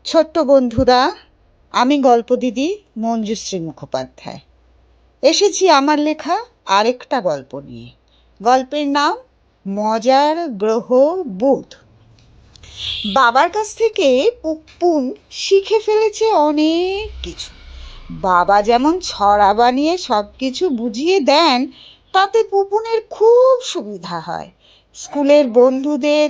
ছোট্ট বন্ধুরা, আমি গল্প দিদি মঞ্জুশ্রী মুখোপাধ্যায় এসেছি আমার লেখা আরেকটা গল্প নিয়ে। গল্পের নাম মজার গ্রহ বুধ। বাবার কাছ থেকে পুপ্পুন শিখে ফেলেছে অনেক কিছু। বাবা যেমন ছড়া বানিয়ে সব কিছু বুঝিয়ে দেন, তাতে পুপুনের খুব সুবিধা হয়। স্কুলের বন্ধুদের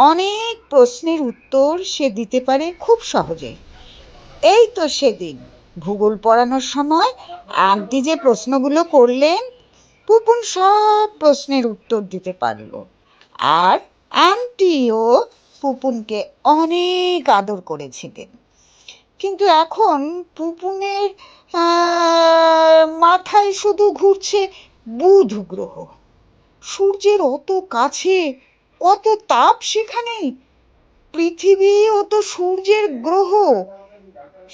অনেক প্রশ্নের উত্তর সে দিতে পারে খুব সহজে। এই তো সেদিন ভূগোল পড়ানোর সময় আন্টি যে প্রশ্নগুলো করলেন, পুপুন সব প্রশ্নের উত্তর দিতে পারলো। আর আন্টিও পুপুনকে অনেক আদর করেছিলেন। কিন্তু এখন পুপুনের মাথায় শুধু ঘুরছে বুধ গ্রহ। সূর্যের অত কাছে, কত তাপ সেখানে। পৃথিবী ও তো সূর্যের গ্রহ,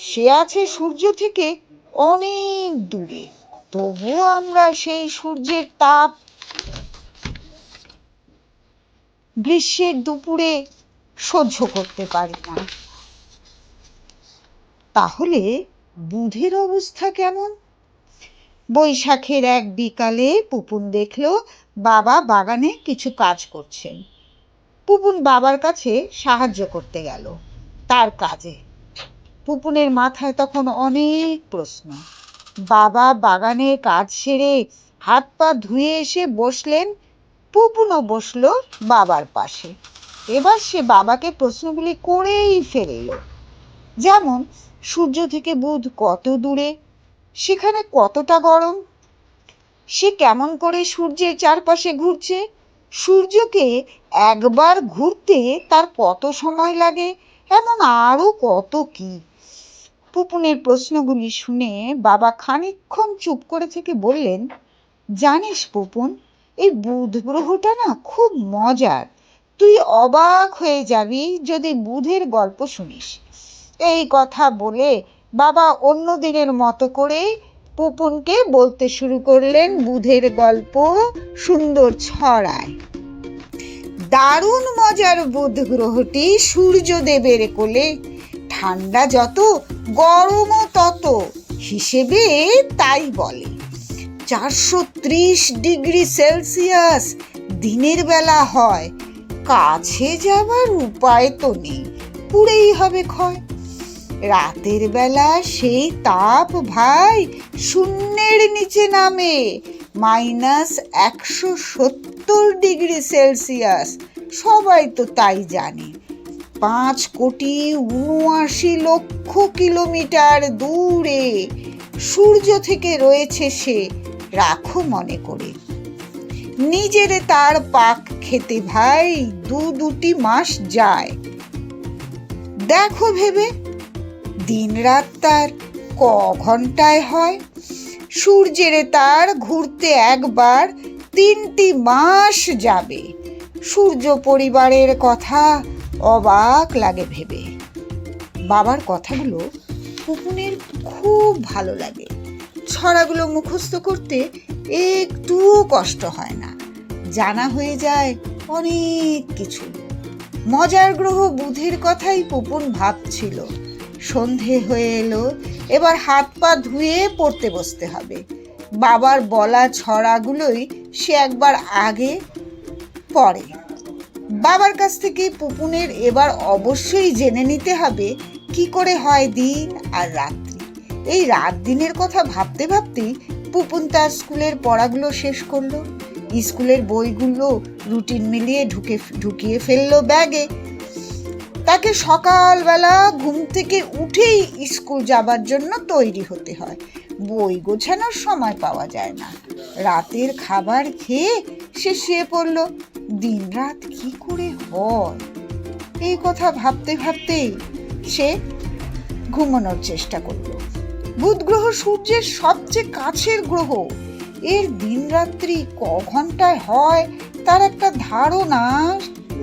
সে আছে সূর্য থেকে অনেক দূরে। তবুও আমরা সেই সূর্যের তাপ গ্রীষ্মের দুপুরে সহ্য করতে পারি না। তাহলে বুধের অবস্থা কেমন? বৈশাখের এক বিকালে পুপুন দেখলো বাবা বাগানে কিছু কাজ করছেন। পুপুন বাবার কাছে সাহায্য করতে গেল তার কাজে। পুপুনের মাথায় তখন অনেক প্রশ্ন। বাবা বাগানে কাজ সেরে হাত পা ধুয়ে এসে বসলেন। পুপুনও বসলো বাবার পাশে। এবার সে বাবাকে প্রশ্নগুলি করেই ফেলল। যেমন, সূর্য থেকে বুধ কত দূরে, সেখানে কতটা গরম, সে কেমন করে সূর্যের চারপাশে ঘুরছে, সূর্যকে একবার ঘুরতে তার কত সময় লাগে, এমন আরো কত কি। পুপুনের প্রশ্নগুলি শুনে বাবা খানিকক্ষণ চুপ করে থেকে বললেন, জানিস পুপুন, এই বুধ গ্রহটা না খুব মজার। তুই অবাক হয়ে যাবি যদি বুধের গল্প শুনিস। এই কথা বলে বাবা অন্য দিনের মতো করে পুপুনকে বলতে শুরু করলেন বুধের গল্প সুন্দর ছড়ায়। দারুণ মজার বুধ গ্রহটি সূর্যদেবের কোলে, ঠান্ডা যত গরমও তত, হিসেবে তাই বলে। 430 ডিগ্রি সেলসিয়াস দিনের বেলা হয়, কাছে যাবার উপায় তো নেই, পুড়েই হবে ক্ষয়। রাতের বেলা সেই তাপ ভাই শূন্যের নিচে নামে, -170 ডিগ্রি সেলসিয়াস। সবাই তো তাই জানে। 5,79,00,000 কিলোমিটার দূরে সূর্য থেকে রয়েছে সে, রাখো মনে করে। নিজেরে তার পাক খেতে ভাই দুটি মাস যায়। দেখো ভেবে, দিন রাত তার ক ঘন্টায় হয়। সূর্যেরে তার ঘুরতে একবার 3টি মাস যাবে। সূর্য পরিবারের কথা অবাক লাগে ভেবে। বাবার কথাগুলো পুপুনের খুব ভালো লাগে। ছড়াগুলো মুখস্থ করতে একটু কষ্ট হয় না, জানা হয়ে যায় অনেক কিছু। মজার গ্রহ বুধের কথাই পুপুন ভাবছিল। সন্ধে হয়ে এলো, এবার হাত পা ধুয়ে পড়তে বসতে হবে। বাবার বলা ছড়াগুলোই সে একবার আগে পড়ে। বাবার কাছ থেকে পুপুনের এবার অবশ্যই জেনে নিতে হবে কি করে হয় দিন আর রাত্রি। এই রাত দিনের কথা ভাবতে ভাবতেই পুপুন তার স্কুলের পড়াগুলো শেষ করলো। স্কুলের বইগুলো রুটিন মিলিয়ে ঢুকিয়ে ফেললো ব্যাগে। তাকে সকালবেলা ঘুম থেকে উঠেই স্কুল যাবার জন্য তৈরি হতে হয়। বই গোছানোর সময় পাওয়া যায় না। রাতের খাবার খেয়ে সে শুয়ে পড়ল। দিন রাত কি করে হয়, এই কথা ভাবতে ভাবতেই সে ঘুমানোর চেষ্টা করলো। বুধ গ্রহ সূর্যের সবচেয়ে কাছের গ্রহ। এর দিন রাত্রি ক ঘন্টায় হয় তার একটা ধারণা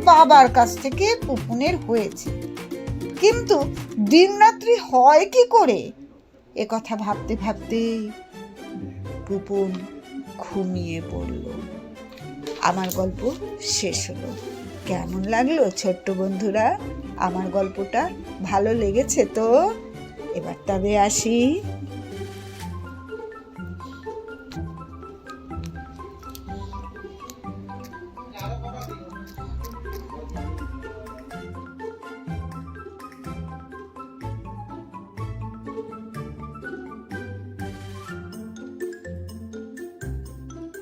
বাবার কাছ থেকে পুপুনের হয়েছে। কিন্তু দিন রাত্রি হয় কি করে, এ কথা ভাবতে ভাবতে পুপুন ঘুমিয়ে পড়ল। আমার গল্প শেষ হলো। কেমন লাগলো ছোট্ট বন্ধুরা? আমার গল্পটা ভালো লেগেছে তো? এবার তবে আসি।